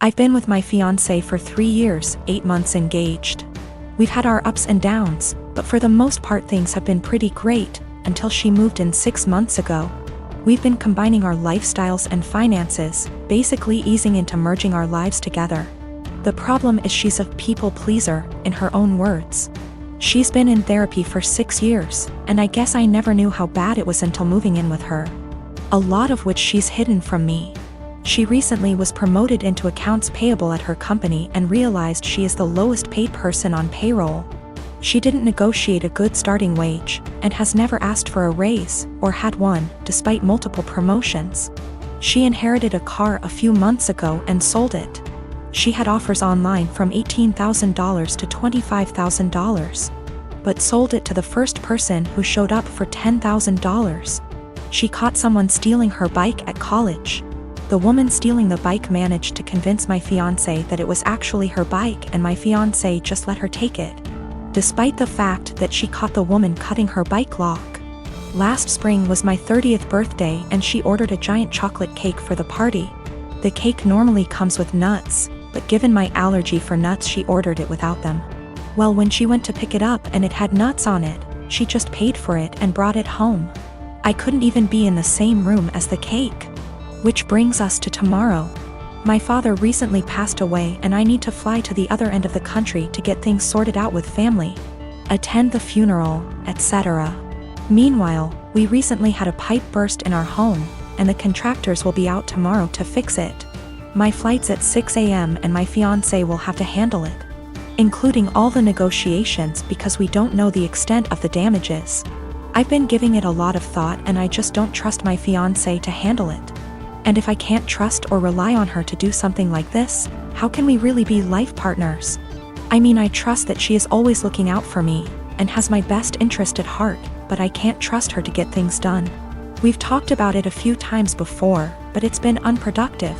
I've been with my fiancé for 3 years, 8 months engaged. We've had our ups and downs, but for the most part things have been pretty great, until she moved in 6 months ago. We've been combining our lifestyles and finances, basically easing into merging our lives together. The problem is she's a people pleaser, in her own words. She's been in therapy for 6 years, and I guess I never knew how bad it was until moving in with her. A lot of which she's hidden from me. She recently was promoted into accounts payable at her company and realized she is the lowest paid person on payroll. She didn't negotiate a good starting wage, and has never asked for a raise, or had one, despite multiple promotions. She inherited a car a few months ago and sold it. She had offers online from $18,000 to $25,000. But sold it to the first person who showed up for $10,000. She caught someone stealing her bike at college. The woman stealing the bike managed to convince my fiancé that it was actually her bike and my fiancé just let her take it. Despite the fact that she caught the woman cutting her bike lock. Last spring was my 30th birthday and she ordered a giant chocolate cake for the party. The cake normally comes with nuts, but given my allergy for nuts she ordered it without them. Well, when she went to pick it up and it had nuts on it, she just paid for it and brought it home. I couldn't even be in the same room as the cake. Which brings us to tomorrow. My father recently passed away and I need to fly to the other end of the country to get things sorted out with family, attend the funeral, etc. Meanwhile, we recently had a pipe burst in our home, and the contractors will be out tomorrow to fix it. My flight's at 6 a.m. and my fiancé will have to handle it, including all the negotiations because we don't know the extent of the damages. I've been giving it a lot of thought and I just don't trust my fiancé to handle it. And if I can't trust or rely on her to do something like this, how can we really be life partners? I mean, I trust that she is always looking out for me, and has my best interest at heart, but I can't trust her to get things done. We've talked about it a few times before, but it's been unproductive.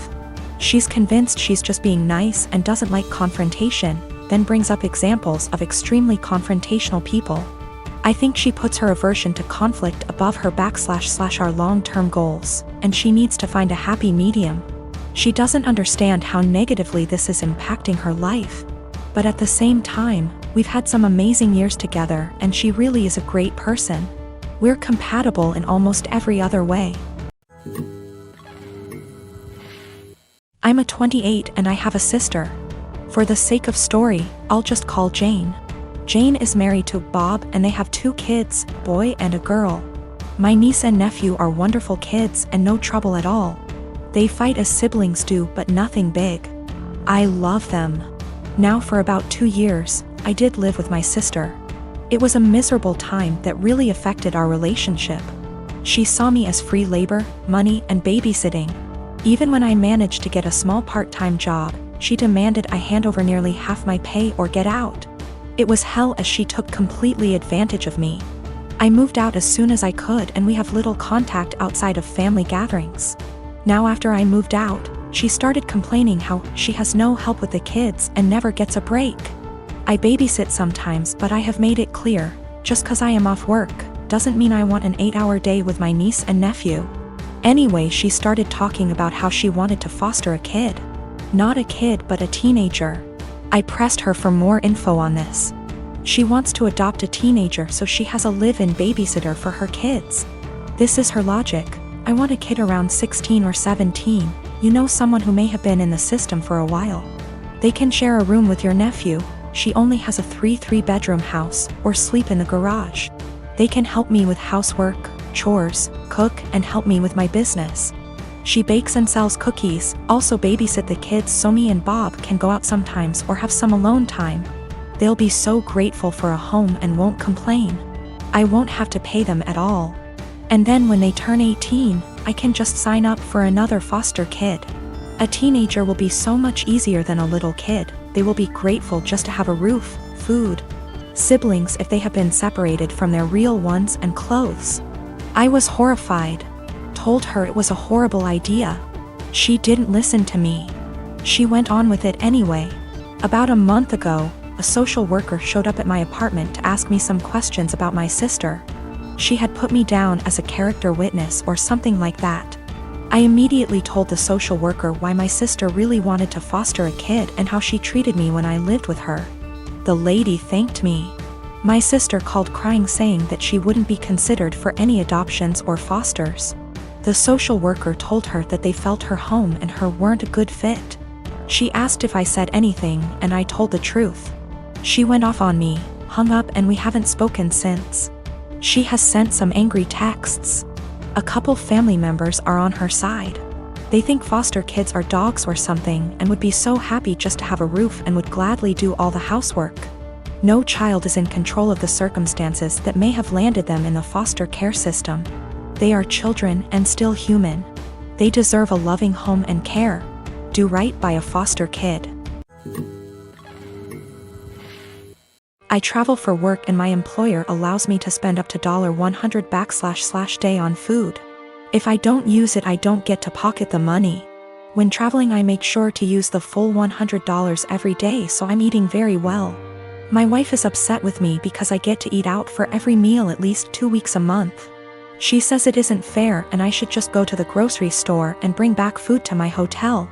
She's convinced she's just being nice and doesn't like confrontation, then brings up examples of extremely confrontational people. I think she puts her aversion to conflict above her / our long-term goals, and she needs to find a happy medium. She doesn't understand how negatively this is impacting her life. But at the same time, we've had some amazing years together and she really is a great person. We're compatible in almost every other way. I'm a 28 and I have a sister. For the sake of story, I'll just call Jane. Jane is married to Bob and they have 2 kids, boy and a girl. My niece and nephew are wonderful kids and no trouble at all. They fight as siblings do, but nothing big. I love them. Now for about 2 years, I did live with my sister. It was a miserable time that really affected our relationship. She saw me as free labor, money, and babysitting. Even when I managed to get a small part-time job, she demanded I hand over nearly half my pay or get out. It was hell as she took completely advantage of me. I moved out as soon as I could and we have little contact outside of family gatherings. Now after I moved out, she started complaining how she has no help with the kids and never gets a break. I babysit sometimes, but I have made it clear, just 'cause I am off work, doesn't mean I want an 8-hour day with my niece and nephew. Anyway, she started talking about how she wanted to foster a kid. Not a kid, but a teenager. I pressed her for more info on this. She wants to adopt a teenager so she has a live-in babysitter for her kids. This is her logic. I want a kid around 16 or 17, you know, someone who may have been in the system for a while. They can share a room with your nephew. She only has a 3-bedroom house, or sleep in the garage. They can help me with housework, chores, cook, and help me with my business. She bakes and sells cookies, also babysit the kids so me and Bob can go out sometimes or have some alone time. They'll be so grateful for a home and won't complain. I won't have to pay them at all. And then when they turn 18, I can just sign up for another foster kid. A teenager will be so much easier than a little kid. They will be grateful just to have a roof, food, siblings if they have been separated from their real ones, and clothes. I was horrified. Told her it was a horrible idea. She didn't listen to me. She went on with it anyway. About a month ago, a social worker showed up at my apartment to ask me some questions about my sister. She had put me down as a character witness or something like that. I immediately told the social worker why my sister really wanted to foster a kid and how she treated me when I lived with her. The lady thanked me. My sister called crying, saying that she wouldn't be considered for any adoptions or fosters. The social worker told her that they felt her home and her weren't a good fit. She asked if I said anything, and I told the truth. She went off on me, hung up, and we haven't spoken since. She has sent some angry texts. A couple family members are on her side. They think foster kids are dogs or something and would be so happy just to have a roof and would gladly do all the housework. No child is in control of the circumstances that may have landed them in the foster care system. They are children and still human. They deserve a loving home and care. Do right by a foster kid. I travel for work and my employer allows me to spend up to $100/day on food. If I don't use it, I don't get to pocket the money. When traveling, I make sure to use the full $100 every day, so I'm eating very well. My wife is upset with me because I get to eat out for every meal at least 2 weeks a month. She says it isn't fair and I should just go to the grocery store and bring back food to my hotel.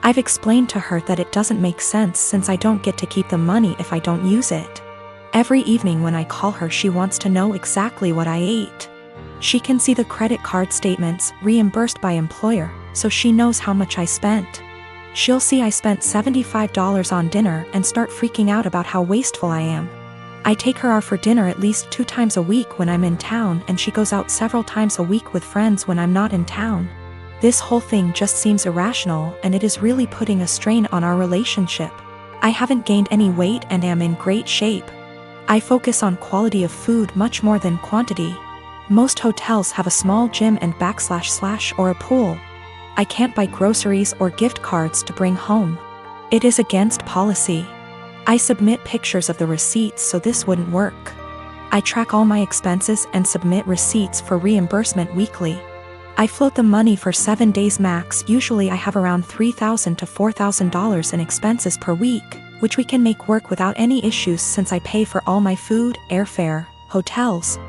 I've explained to her that it doesn't make sense since I don't get to keep the money if I don't use it. Every evening when I call her, she wants to know exactly what I ate. She can see the credit card statements reimbursed by employer, so she knows how much I spent. She'll see I spent $75 on dinner and start freaking out about how wasteful I am. I take her out for dinner at least 2 times a week when I'm in town, and she goes out several times a week with friends when I'm not in town. This whole thing just seems irrational, and it is really putting a strain on our relationship. I haven't gained any weight and am in great shape. I focus on quality of food much more than quantity. Most hotels have a small gym and / or a pool. I can't buy groceries or gift cards to bring home. It is against policy. I submit pictures of the receipts, so this wouldn't work. I track all my expenses and submit receipts for reimbursement weekly. I float the money for 7 days max. Usually I have around $3,000 to $4,000 in expenses per week, which we can make work without any issues since I pay for all my food, airfare, hotels,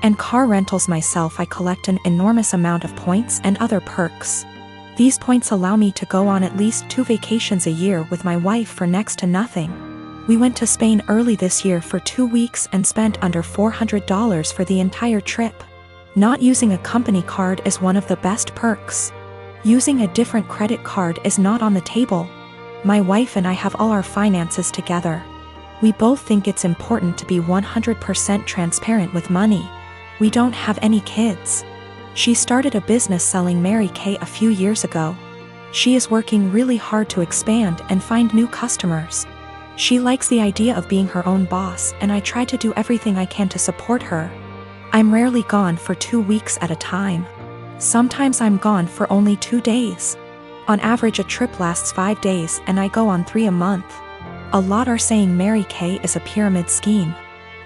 and car rentals myself. I collect an enormous amount of points and other perks. These points allow me to go on at least 2 vacations a year with my wife for next to nothing. We went to Spain early this year for 2 weeks and spent under $400 for the entire trip. Not using a company card is one of the best perks. Using a different credit card is not on the table. My wife and I have all our finances together. We both think it's important to be 100% transparent with money. We don't have any kids. She started a business selling Mary Kay a few years ago. She is working really hard to expand and find new customers. She likes the idea of being her own boss, and I try to do everything I can to support her. I'm rarely gone for 2 weeks at a time. Sometimes I'm gone for only 2 days. On average, a trip lasts 5 days, and I go on 3 a month. A lot are saying Mary Kay is a pyramid scheme.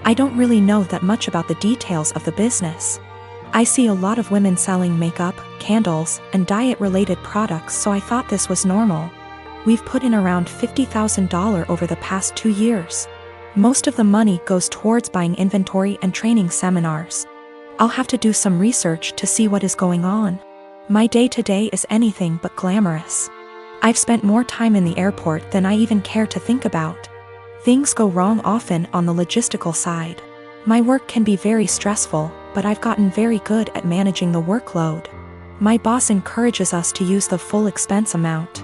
I don't really know that much about the details of the business. I see a lot of women selling makeup, candles, and diet-related products, so I thought this was normal. We've put in around $50,000 over the past 2 years. Most of the money goes towards buying inventory and training seminars. I'll have to do some research to see what is going on. My day-to-day is anything but glamorous. I've spent more time in the airport than I even care to think about. Things go wrong often on the logistical side. My work can be very stressful, but I've gotten very good at managing the workload. My boss encourages us to use the full expense amount.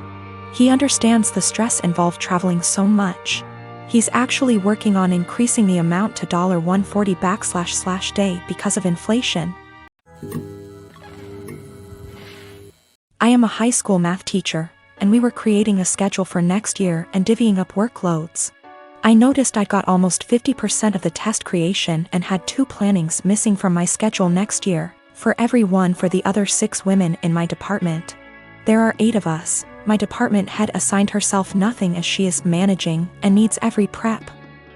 He understands the stress involved traveling so much. He's actually working on increasing the amount to $140/day because of inflation. I am a high school math teacher, and we were creating a schedule for next year and divvying up workloads. I noticed I got almost 50% of the test creation and had 2 plannings missing from my schedule next year, for every one for the other 6 women in my department. There are 8 of us. My department head assigned herself nothing as she is managing and needs every prep.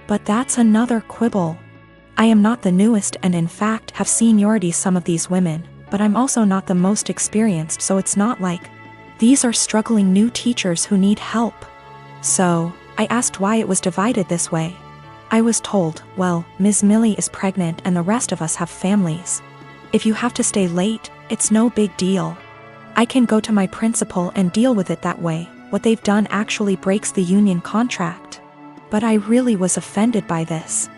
But that's another quibble. I am not the newest and in fact have seniority some of these women, but I'm also not the most experienced, so it's not like these are struggling new teachers who need help. So, I asked why it was divided this way. I was told, well, Ms. Millie is pregnant and the rest of us have families. If you have to stay late, it's no big deal. I can go to my principal and deal with it that way. What they've done actually breaks the union contract. But I really was offended by this.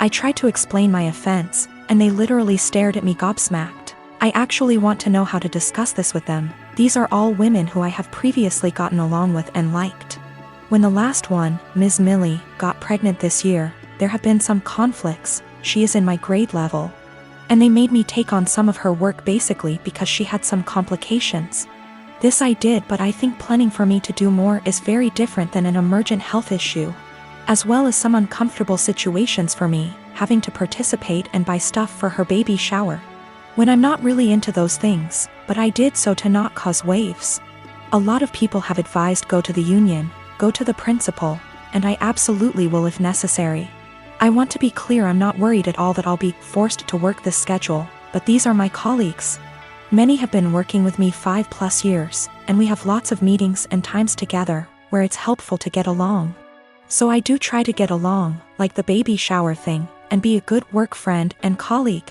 I tried to explain my offense, and they literally stared at me gobsmacked. I actually want to know how to discuss this with them. These are all women who I have previously gotten along with and liked. When the last one, Ms. Millie, got pregnant this year, there have been some conflicts. She is in my grade level. And they made me take on some of her work basically because she had some complications. This I did, but I think planning for me to do more is very different than an emergent health issue. As well as some uncomfortable situations for me, having to participate and buy stuff for her baby shower. When I'm not really into those things, but I did so to not cause waves. A lot of people have advised go to the union, go to the principal, and I absolutely will if necessary. I want to be clear, I'm not worried at all that I'll be forced to work this schedule, but these are my colleagues. Many have been working with me 5+ years, and we have lots of meetings and times together, where it's helpful to get along. So I do try to get along, like the baby shower thing, and be a good work friend and colleague.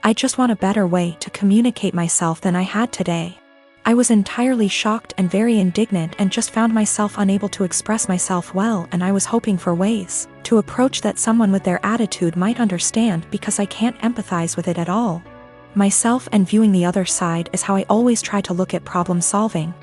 I just want a better way to communicate myself than I had today. I was entirely shocked and very indignant and just found myself unable to express myself well, and I was hoping for ways to approach that someone with their attitude might understand because I can't empathize with it at all. Myself and viewing the other side is how I always try to look at problem solving.